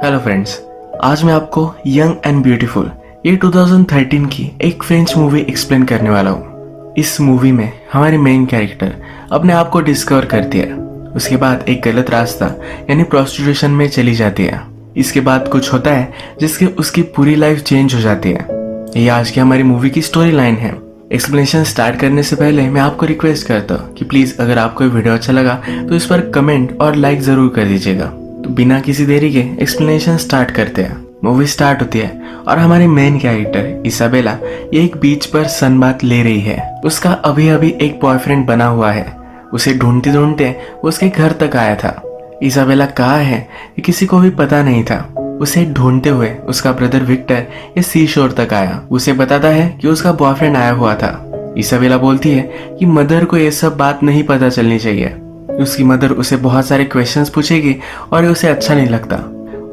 Hello friends, आज मैं आपको यंग एंड ब्यूटीफुल ये 2013 की एक फ्रेंच मूवी एक्सप्लेन करने वाला हूँ। इस मूवी में हमारे मेन कैरेक्टर अपने आप को डिस्कवर करती है। उसके बाद एक गलत रास्ता यानी प्रोस्टिट्यूशन में चली जाती है। इसके बाद कुछ होता है जिसके उसकी पूरी लाइफ चेंज हो जाती है। ये आज की हमारी मूवी की स्टोरी लाइन है। एक्सप्लेनेशन स्टार्ट करने से पहले मैं आपको रिक्वेस्ट करता हूँ कि प्लीज अगर आपको ये वीडियो अच्छा लगा तो इस पर कमेंट और लाइक जरूर कर दीजिएगा। तो बिना किसी देरी के एक्सप्लेनेशन स्टार्ट करते हैं। मूवी स्टार्ट होती है और हमारी मेन कैरेक्टर इसाबेला ये एक बीच पर सनबाथ ले रही है। उसका अभी अभी एक बॉयफ्रेंड बना हुआ है। उसे ढूंढते ढूंढते वो उसके घर तक आया था। इसाबेला कहाँ है ये किसी को भी पता नहीं था। उसे ढूंढते हुए उसका ब्रदर विक्टर ये सी शोर तक आया। उसे बताता है कि उसका बॉयफ्रेंड आया हुआ था। इसाबेला बोलती है कि मदर को ये सब बात नहीं पता चलनी चाहिए। उसकी मदर उसे बहुत सारे क्वेश्चंस पूछेगी और उसे अच्छा नहीं लगता।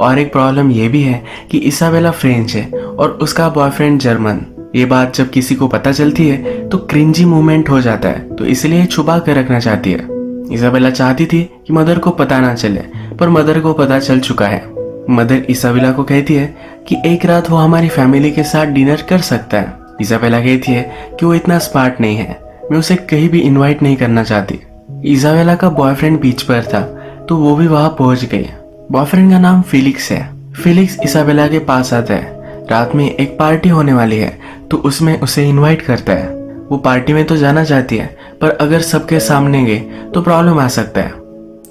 और एक प्रॉब्लम ये भी है कि इसाबेला फ्रेंच है और उसका बॉयफ्रेंड जर्मन। ये बात जब किसी को पता चलती है तो क्रिंजी मूवमेंट हो जाता है, तो इसलिए छुपा कर रखना चाहती है। इसाबेला चाहती थी कि मदर को पता ना चले, पर मदर को पता चल चुका है। मदर इसाबेला को कहती है कि एक रात वो हमारी फैमिली के साथ डिनर कर सकता है। इसाबेला कहती है कि वो इतना स्मार्ट नहीं है, मैं उसे कहीं भी इन्वाइट नहीं करना चाहती। इसाबेला का बॉयफ्रेंड बीच पर था तो वो भी वहां पहुंच गई। बॉयफ्रेंड का नाम फिलिक्स है। फिलिक्स इसाबेला के पास आता है। रात में एक पार्टी होने वाली है तो उसमें उसे इनवाइट करता है। वो पार्टी में तो जाना चाहती है, पर अगर सबके सामने गए तो प्रॉब्लम आ सकता है।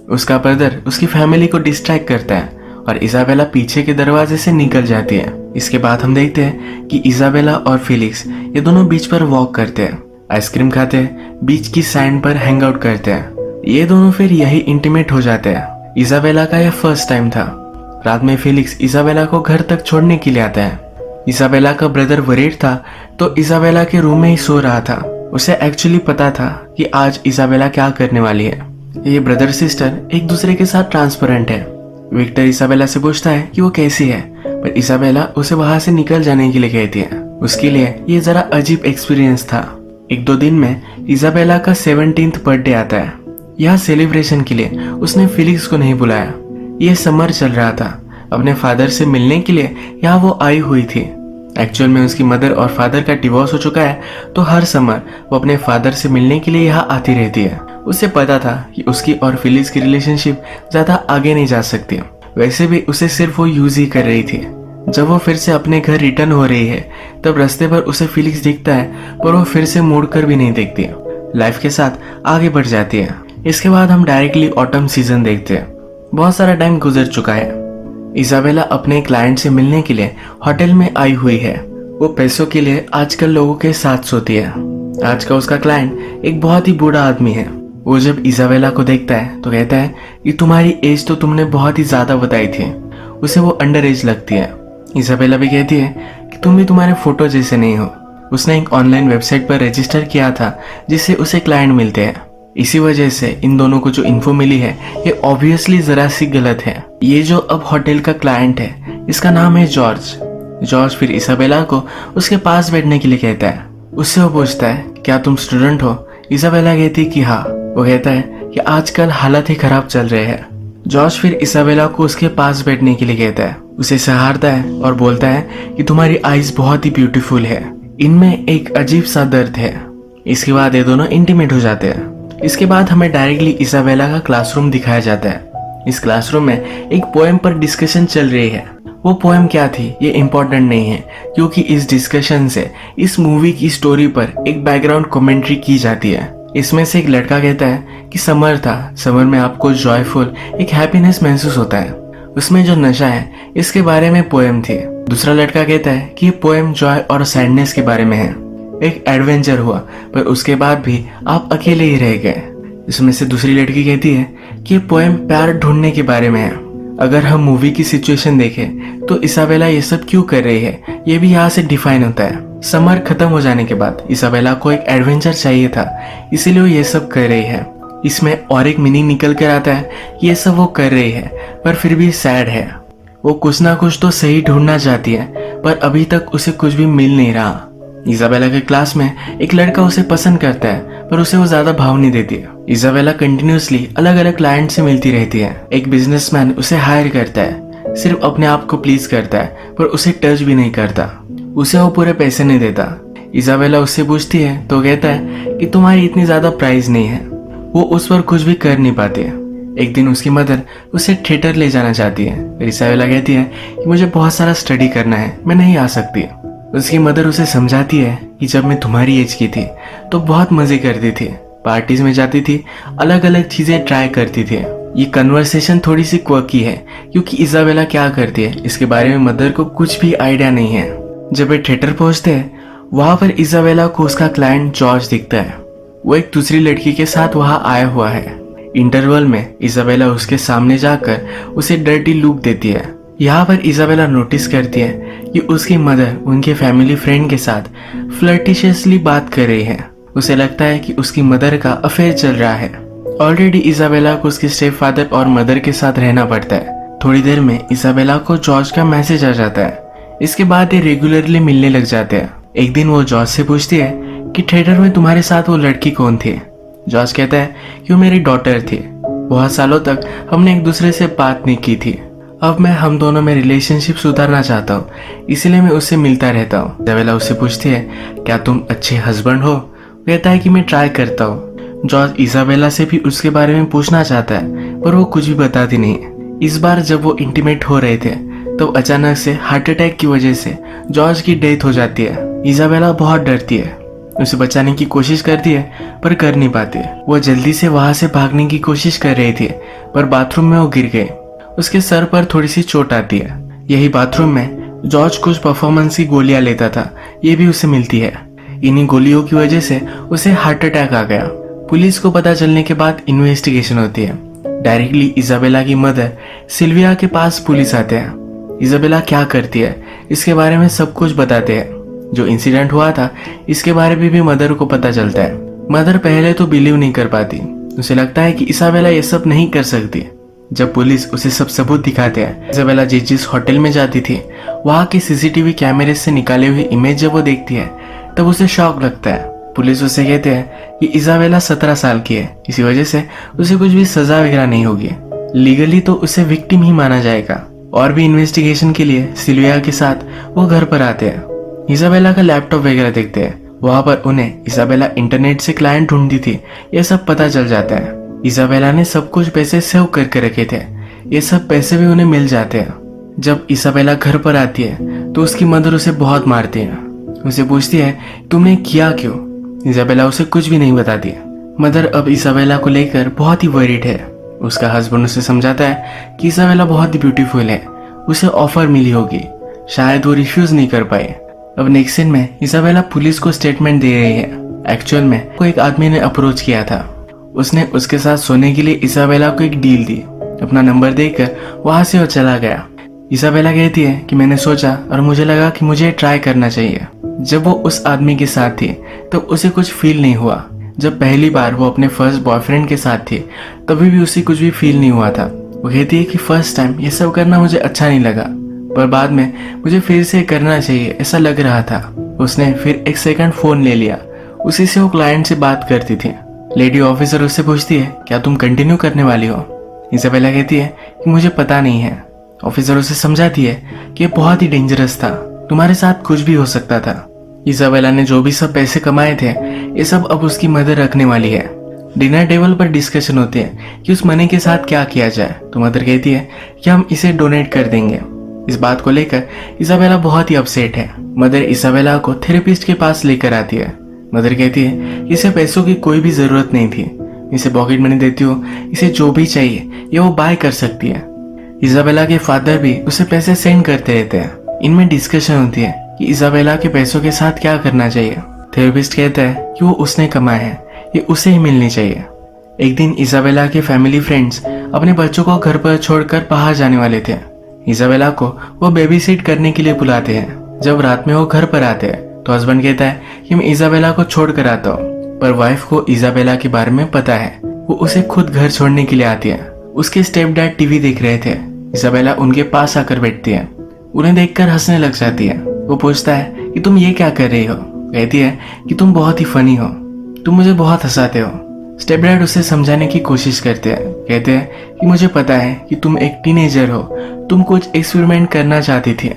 उसका ब्रदर उसकी फैमिली को डिस्ट्रैक्ट करता है और इसाबेला पीछे के दरवाजे से निकल जाती है। इसके बाद हम देखते हैं कि इसाबेला और फिलिक्स ये दोनों बीच पर वॉक करते हैं, आइसक्रीम खाते हैं, बीच की सैंड पर हैंग आउट करते हैं। ये दोनों फिर यही इंटीमेट हो जाते हैं। इसाबेला का यह फर्स्ट टाइम था। रात में फिलिक्स इसाबेला को घर तक छोड़ने के लिए आता है। इसाबेला का ब्रदर वरीड था तो इसाबेला के रूम में ही सो रहा था। उसे एक्चुअली पता था कि आज इसाबेला क्या करने वाली है। ये ब्रदर सिस्टर एक दूसरे के साथ ट्रांसपेरेंट है। विक्टर इसाबेला से पूछता है कि वो कैसी है, पर इसाबेला उसे वहां से निकल जाने के लिए कहती है। उसके लिए ये जरा अजीब एक्सपीरियंस था। एक दो दिन में इसाबेला का 17th बर्थडे आता है। यह सेलिब्रेशन के लिए उसने फिलिक्स को नहीं बुलाया। यह समर चल रहा था। अपने फादर से मिलने के लिए यहाँ वो आई हुई थी। एक्चुअल में उसकी मदर और फादर का डिवोर्स हो चुका है, तो हर समर वो अपने फादर से मिलने के लिए यहाँ आती रहती है। उसे पता था कि उसकी और फिलिक्स की रिलेशनशिप ज्यादा आगे नहीं जा सकती। वैसे भी उसे सिर्फ वो यूज ही कर रही थी। जब वो फिर से अपने घर रिटर्न हो रही है तब रास्ते पर उसे फिलिक्स दिखता है, पर वो फिर से मुड़कर भी नहीं देखती। लाइफ के साथ आगे बढ़ जाती है। इसके बाद हम डायरेक्टली ऑटम सीजन देखते हैं। बहुत सारा टाइम गुजर चुका है। इसाबेला अपने क्लाइंट से मिलने के लिए होटल में आई हुई है। वो पैसों के लिए आजकल लोगों के साथ सोती है। आज का उसका क्लाइंट एक बहुत ही बूढ़ा आदमी है। वो जब इसाबेला को देखता है तो कहता है कि तुम्हारी एज तो तुमने बहुत ही ज्यादा बताई थी। उसे वो अंडर एज लगती है। इसाबेला भी कहती है कि तुम भी तुम्हारे फोटो जैसे नहीं हो। उसने एक ऑनलाइन वेबसाइट पर रजिस्टर किया था जिससे उसे क्लाइंट मिलते हैं। इसी वजह से इन दोनों को जो इन्फो मिली है ये ऑब्वियसली जरा सी गलत है। ये जो अब होटल का क्लाइंट है इसका नाम है जॉर्ज। जॉर्ज फिर इसाबेला को उसके पास बैठने के लिए कहता है। उससे वो पूछता है क्या तुम स्टूडेंट हो। इसाबेला कहती है कि हाँ। वो कहता है कि आजकल हालत ही खराब चल रहे हैं। जॉर्ज फिर इसाबेला को उसके पास बैठने के लिए कहता है। उसे सहारता है और बोलता है कि तुम्हारी आईज बहुत ही ब्यूटीफुल है, इनमें एक अजीब सा दर्द है। इसके बाद ये दोनों इंटीमेट हो जाते हैं। इसके बाद हमें डायरेक्टली इसाबेला का क्लासरूम दिखाया जाता है। इस क्लासरूम में एक पोएम पर डिस्कशन चल रही है। वो पोएम क्या थी ये इम्पोर्टेंट नहीं है, क्योंकि इस डिस्कशन से इस मूवी की स्टोरी पर एक बैकग्राउंड कमेंट्री की जाती है। इसमें से एक लड़का कहता है कि समर था, समर में आपको जॉयफुल एक हैप्पीनेस महसूस होता है, उसमें जो नशा है इसके बारे में पोएम थी। दूसरा लड़का कहता है कि ये पोएम जॉय और सैडनेस के बारे में है। एक एडवेंचर हुआ पर उसके बाद भी आप अकेले ही रह गए। इसमें से दूसरी लड़की कहती है कि ये पोएम प्यार ढूंढने के बारे में है। अगर हम मूवी की सिचुएशन देखें तो इसाबेला ये सब क्यों कर रही है ये भी यहाँ से डिफाइन होता है। समर खत्म हो जाने के बाद इसाबेला को एक एडवेंचर चाहिए था, इसीलिए वो ये सब कर रही है। इसमें और एक मीनिंग निकल कर आता है। ये सब वो कर रही है पर फिर भी सैड है। वो कुछ ना कुछ तो सही ढूंढना चाहती है, पर अभी तक उसे कुछ भी मिल नहीं रहा। इसाबेला के क्लास में एक लड़का उसे पसंद करता है, पर उसे वो ज्यादा भाव नहीं देती है। इसाबेला कंटिन्यूअसली अलग अलग क्लाइंट से मिलती रहती है। एक बिजनेसमैन उसे हायर करता है सिर्फ अपने आप को प्लीज करता है पर उसे टच भी नहीं करता। उसे वो पूरे पैसे नहीं देता। इजाबेला उससे पूछती है तो कहता है कि तुम्हारी इतनी ज्यादा प्राइस नहीं है। वो उस पर कुछ भी कर नहीं पाती है। एक दिन उसकी मदर उसे थिएटर ले जाना चाहती है। फिर इजाबेला कहती है कि मुझे बहुत सारा स्टडी करना है, मैं नहीं आ सकती। उसकी मदर उसे समझाती है कि जब मैं तुम्हारी एज की थी तो बहुत मजे करती थी, पार्टीज में जाती थी, अलग अलग चीजें ट्राई करती थी। ये कन्वर्सेशन थोड़ी सी क्वर्की है क्योंकि इजाबेला क्या करती है इसके बारे में मदर को कुछ भी आइडिया नहीं है। जब वे थिएटर पहुंचते हैं वहां पर इजाबेला को उसका क्लाइंट जॉर्ज दिखता है। वो एक दूसरी लड़की के साथ वहां आया हुआ है। इंटरवल में इजाबेला उसके सामने जाकर उसे डर्टी लुक देती है। यहाँ पर इजाबेला नोटिस करती है कि उसकी मदर उनके फैमिली फ्रेंड के साथ फ्लर्टिशियसली बात कर रही है। उसे लगता है कि उसकी मदर का अफेयर चल रहा है। ऑलरेडी इजाबेला को उसके स्टेप फादर और मदर के साथ रहना पड़ता है। थोड़ी देर में इजाबेला को जॉर्ज का मैसेज आ जाता है। इसके बाद ये रेगुलरली मिलने लग जाते हैं। एक दिन वो जॉर्ज से पूछती है कि थिएटर में तुम्हारे साथ वो लड़की कौन थी। जॉर्ज कहता है कि वो मेरी डॉटर थी। बहुत सालों तक हमने एक दूसरे से बात नहीं की थी। अब मैं हम दोनों में रिलेशनशिप सुधारना चाहता हूँ, इसलिए मैं उससे मिलता रहता हूँ। इजाबेला उससे पूछती है क्या तुम अच्छे हस्बैंड हो। कहता है कि मैं ट्राई करता हूँ। जॉर्ज इजाबेला से भी उसके बारे में पूछना चाहता है पर वो कुछ भी बताती नहीं। इस बार जब वो इंटीमेट हो रहे थे तो अचानक से हार्ट अटैक की वजह से जॉर्ज की डेथ हो जाती है। इजाबेला बहुत डरती है, उसे बचाने की कोशिश करती है पर कर नहीं पाती। वो जल्दी से वहां से भागने की कोशिश कर रही थी पर बाथरूम में वो गिर गई। उसके सर पर थोड़ी सी चोट आती है। यही बाथरूम में जॉर्ज कुछ परफॉर्मेंस की गोलियां लेता था, ये भी उसे मिलती है। इन्हीं गोलियों की वजह से उसे हार्ट अटैक आ गया। पुलिस को पता चलने के बाद इन्वेस्टिगेशन होती है। डायरेक्टली इजाबेला की मदर सिल्विया के पास पुलिस आते हैं। इजाबेला क्या करती है इसके बारे में सब कुछ बताते हैं। जो इंसिडेंट हुआ था इसके बारे में भी मदर को पता चलता है। मदर पहले तो बिलीव नहीं कर पाती। उसे लगता है कि इजाबेला ये सब नहीं कर सकती। जब पुलिस उसे सब सबूत दिखाते हैं, इजाबेला जिस होटल में जाती थी वहां के सीसीटीवी कैमरे से निकाले हुए इमेज जब वो देखती है तब उसे शॉक लगता है। पुलिस उसे कहते हैं कि इजाबेला 17 साल की है, इसी वजह से उसे कुछ भी सजा वगैरह नहीं होगी। लीगली तो उसे विक्टिम ही माना जाएगा। और भी इन्वेस्टिगेशन के लिए सिल्विया के साथ वो घर पर आते हैं। इजाबेला का लैपटॉप वगैरह देखते हैं। वहां पर उन्हें इजाबेला इंटरनेट से क्लाइंट ढूंढती थी ये सब पता चल जाता है। इजाबेला ने सब कुछ पैसे सेव करके रखे थे, ये सब पैसे भी उन्हें मिल जाते हैं। जब इजाबेला घर पर आती है तो उसकी मदर उसे बहुत मारती है। उसे पूछती है तुमने किया क्यों। इजाबेला उसे कुछ भी नहीं बताती। मदर अब इजाबेला को लेकर बहुत ही वरीड है। उसका हस्बैंड उसे समझाता है कि इजाबेला बहुत ही ब्यूटीफुल है, उसे ऑफर मिली होगी, शायद वो रिफ्यूज नहीं कर पाए। अब नेक्स्ट सीन में इजाबेला पुलिस को स्टेटमेंट दे रही है। एक्चुअल में को एक आदमी ने अप्रोच किया था। उसने उसके साथ सोने के लिए इजाबेला को एक डील दी। अपना नंबर देकर वहां से वो चला गया। इजाबेला कहती है कि मैंने सोचा और मुझे लगा कि मुझे ट्राई करना चाहिए। जब वो उस आदमी के साथ थी तो उसे कुछ फील नहीं हुआ। जब पहली बार वो अपने फर्स्ट बॉयफ्रेंड के साथ थी तभी भी उसे कुछ भी फील नहीं हुआ था। वो कहती है कि फर्स्ट टाइम ये सब करना मुझे अच्छा नहीं लगा पर बाद में मुझे फिर से करना चाहिए ऐसा लग रहा था। उसने फिर एक सेकंड फोन ले लिया। उसी से वो क्लाइंट से बात करती थी। लेडी ऑफिसर उससे पूछती है क्या तुम कंटिन्यू करने वाली हो। इजाबेला कहती है कि मुझे पता नहीं है। ऑफिसर उसे समझाती है कि ये बहुत ही डेंजरस था, तुम्हारे साथ कुछ भी हो सकता था। इजाबेला ने जो भी सब पैसे कमाए थे ये सब अब उसकी मदर रखने वाली है। डिनर टेबल पर डिस्कशन होती है कि उस मनी के साथ क्या किया जाए। तो मदर कहती है कि हम इसे डोनेट कर देंगे। इस बात को लेकर इजाबेला बहुत ही अपसेट है। मदर इजाबेला को थेरेपिस्ट के पास लेकर आती है। मदर कहती है कि इसे पैसों की कोई भी जरूरत नहीं थी, इसे पॉकेट मनी देती हो, इसे जो भी चाहिए ये वो बाय कर सकती है। इजाबेला के फादर भी उसे पैसे सेंड करते रहते हैं। इनमें डिस्कशन होती है कि इजाबेला के पैसों के साथ क्या करना चाहिए। थेरेपिस्ट कहता है कि वो उसने कमाए हैं, ये उसे ही मिलनी चाहिए। एक दिन इजाबेला के फैमिली फ्रेंड्स अपने बच्चों को घर पर छोड़कर बाहर जाने वाले थे। इजाबेला को वो बेबी सिट करने के लिए बुलाते हैं। जब रात में वो घर पर आते हैं तो हस्बैंड कहता है कि मैं इजाबेला को छोड़ कर आता हूँ, पर वाइफ को इजाबेला के बारे में पता है। वो उसे खुद घर छोड़ने के लिए आती है। उसके स्टेप डैड टीवी देख रहे थे। इजाबेला उनके पास आकर बैठती है। उन्हें देखकर हंसने लग जाती है। वो पूछता है कि तुम ये क्या कर रही हो। कहती है कि तुम बहुत ही फनी हो, तुम मुझे बहुत हंसाते हो। स्टेप डैड उसे समझाने की कोशिश करते हैं। कहते हैं कि मुझे पता है कि तुम एक टीनेजर हो, तुम कुछ एक्सपेरिमेंट करना चाहती थी,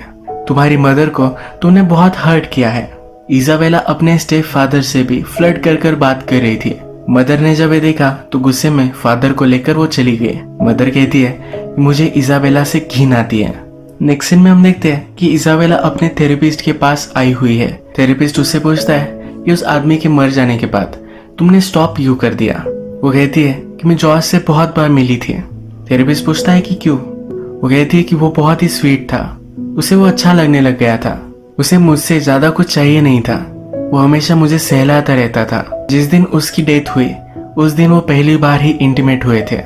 तुम्हारी मदर को तुमने बहुत हर्ट किया है। इजाबेला अपने स्टेप फादर से भी फ्लर्ट कर कर बात कर रही थी। मदर ने जब ये देखा तो गुस्से में फादर को लेकर वो चली गई। मदर कहती है कि मुझे इजाबेला से घिन आती है। नेक्स्ट सीन में हम देखते हैं कि इजाबेला अपने थेरेपिस्ट के पास आई हुई है। थेरेपिस्ट उससे पूछता है कि उस आदमी के मर जाने के बाद तुमने स्टॉप क्यों कर दिया। वो कहती है कि मैं जॉर्ज से बहुत बार मिली थी। थेरेपिस्ट पूछता है कि क्यों। वो कहती है कि वो बहुत ही स्वीट था, उसे वो अच्छा लगने लग गया था, उसे मुझसे ज्यादा कुछ चाहिए नहीं था, वो हमेशा मुझे सहलाता रहता था। जिस दिन उसकी डेथ हुई उस दिन वो पहली बार ही इंटीमेट हुए थे।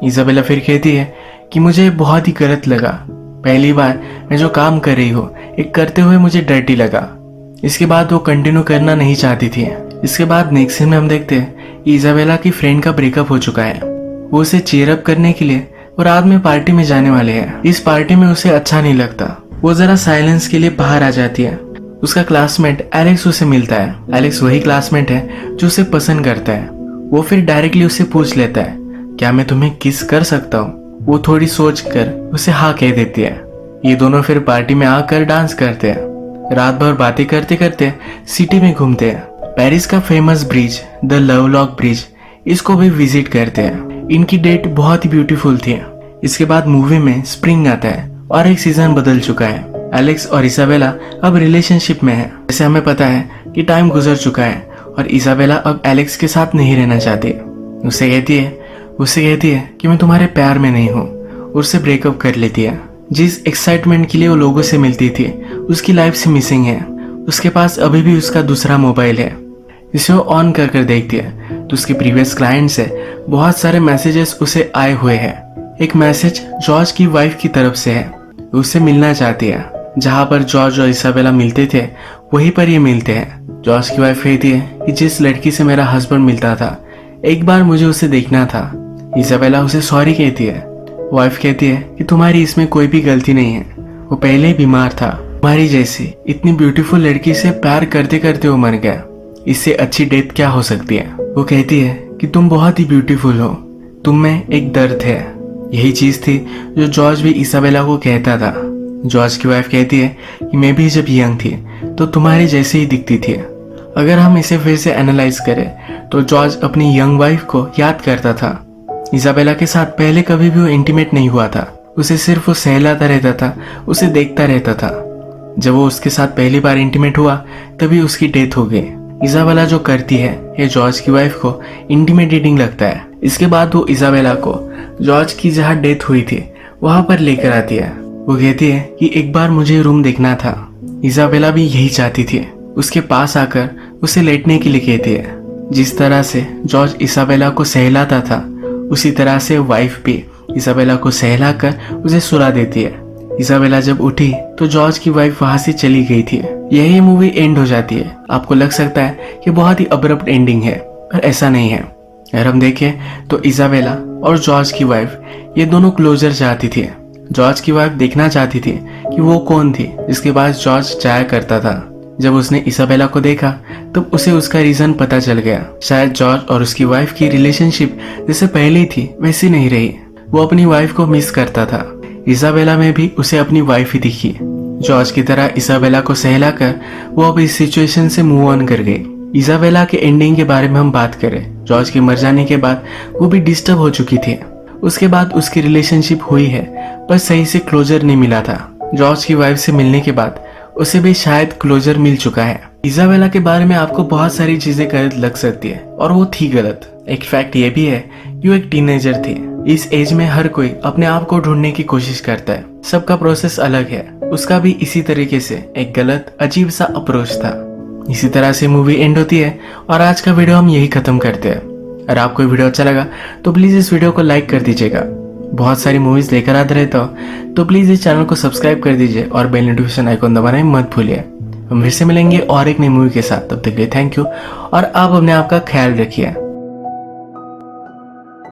इजाबेला फिर कहती है कि मुझे बहुत ही गलत लगा, पहली बार मैं जो काम कर रही हूँ एक करते हुए मुझे डर्टी लगा। इसके बाद वो कंटिन्यू करना नहीं चाहती थी। इसके बाद नेक्स्ट सीन में हम देखते हैं कि इजाबेला की फ्रेंड का ब्रेकअप हो चुका है। वो उसे चीयर अप करने के लिए वो रात में पार्टी में जाने वाले हैं। इस पार्टी में उसे अच्छा नहीं लगता, वो जरा साइलेंस के लिए बाहर आ जाती है। उसका क्लासमेट एलेक्स उसे मिलता है। एलेक्स वही क्लासमेट है जो उसे पसंद करता है। वो फिर डायरेक्टली उससे पूछ लेता है क्या मैं तुम्हें किस कर सकता हूँ। वो थोड़ी सोच कर उसे हाँ कह देती है। ये दोनों फिर पार्टी में आकर डांस करते हैं। रात भर बातें करते करते सिटी में घूमते हैं। पेरिस का famous bridge the love lock bridge, इसको भी विजिट करते हैं। इनकी डेट बहुत ही ब्यूटीफुल थी। इसके बाद मूवी में स्प्रिंग आता है और एक सीजन बदल चुका है। एलेक्स और इसाबेला अब रिलेशनशिप में है। जैसे हमें पता है कि टाइम गुजर चुका है और इसाबेला अब एलेक्स के साथ नहीं रहना चाहती। उससे कहती है कि मैं तुम्हारे प्यार में नहीं हूँ, उससे ब्रेकअप कर लेती है। जिस एक्साइटमेंट के लिए वो लोगों से मिलती थी उसकी लाइफ से मिसिंग है। उसके पास अभी भी उसका दूसरा मोबाइल है। इसे वो ऑन कर कर देखती है तो उसके प्रीवियस क्लाइंट से बहुत सारे मैसेजेस उसे आए हुए हैं। एक मैसेज जॉर्ज की वाइफ की तरफ से है, उससे मिलना चाहती है। जहाँ पर जॉर्ज और इसाबेला मिलते थे वहीं पर ये मिलते हैं। जॉर्ज की वाइफ कहती है कि जिस लड़की से मेरा हस्बैंड मिलता था एक बार मुझे उसे देखना था। इसाबेला उसे सॉरी कहती है। वाइफ कहती है कि तुम्हारी इसमें कोई भी गलती नहीं है, वो पहले ही बीमार था। तुम्हारी जैसी इतनी ब्यूटीफुल लड़की से प्यार करते करते वो मर गया, इससे अच्छी डेथ क्या हो सकती है। वो कहती है कि तुम बहुत ही ब्यूटीफुल हो, तुम में एक दर्द है। यही चीज थी जो जॉर्ज भी इसाबेला को कहता था। जॉर्ज की वाइफ कहती है कि मैं भी जब यंग थी तो तुम्हारी जैसे ही दिखती थी। अगर हम इसे फिर से एनालाइज करें तो जॉर्ज अपनी यंग वाइफ को याद करता था। इसाबेला के साथ पहले कभी भी वो इंटीमेट नहीं हुआ था, उसे सिर्फ वो सहलाता रहता था, उसे देखता रहता था। जब वो उसके साथ पहली बार इंटीमेट हुआ तभी उसकी डेथ हो गई। इसाबेला जो करती है ये जॉर्ज की वाइफ को इंटिमिडेटिंग लगता है। इसके बाद वो इसाबेला को जॉर्ज की जहाँ डेथ हुई थी वहां पर लेकर आती है। वो कहती है कि एक बार मुझे रूम देखना था। इसाबेला भी यही चाहती थी। उसके पास आकर उसे लेटने के लिए कहती है। जिस तरह से जॉर्ज इसाबेला को सहलाता था उसी तरह से वाइफ भी इसाबेला को सहलाकर उसे सुला देती है। इसाबेला जब उठी तो जॉर्ज की वाइफ वहां से चली गई थी। यही मूवी एंड हो जाती है। आपको लग सकता है कि बहुत ही अब्रप्ट एंडिंग है, पर ऐसा नहीं है। अगर हम देखें तो इसाबेला और जॉर्ज की वाइफ ये दोनों क्लोजर चाहती थी। जॉर्ज की वाइफ देखना चाहती थी कि वो कौन थी जिसके पास जॉर्ज जाया करता था। जब उसने इसाबेला को देखा तब उसे उसका रीजन पता चल गया। शायद जॉर्ज और उसकी वाइफ की रिलेशनशिप जैसे पहले थी वैसी नहीं रही। वो अपनी वाइफ को मिस करता था। इसाबेला में भी उसे अपनी वाइफ ही दिखी। जॉर्ज की तरह इसाबेला को सहलाकर वो अब इस सिचुएशन से मूव ऑन कर गई। इसाबेला के एंडिंग के बारे में हम बात करें, जॉर्ज के मर जाने के बाद वो भी डिस्टर्ब हो चुकी थी। उसके बाद उसकी रिलेशनशिप हुई है पर सही से क्लोजर नहीं मिला था। जॉर्ज की वाइफ से मिलने के बाद उसे भी शायद क्लोजर मिल चुका है। इसाबेला के बारे में आपको बहुत सारी चीजें गलत लग सकती है और वो थी गलत। एक फैक्ट ये भी है कि वो एक टीनेजर थी। इस एज में हर कोई अपने आप को ढूंढने की कोशिश करता है, सबका प्रोसेस अलग है। उसका भी इसी तरीके से एक गलत अजीब सा अप्रोच था। इसी तरह से मूवी एंड होती है और आज का वीडियो हम यही खत्म करते हैं। अगर आपको वीडियो अच्छा लगा तो प्लीज इस वीडियो को लाइक कर दीजिएगा। बहुत सारी मूवीज लेकर आते रहता हूँ तो प्लीज इस चैनल को सब्सक्राइब कर दीजिए और बेल नोटिफिकेशन आइकॉन दबाना मत भूलिए। हम फिर से मिलेंगे और एक नई मूवी के साथ। तब तक के लिए थैंक यू और आप अपने आप का ख्याल रखिए।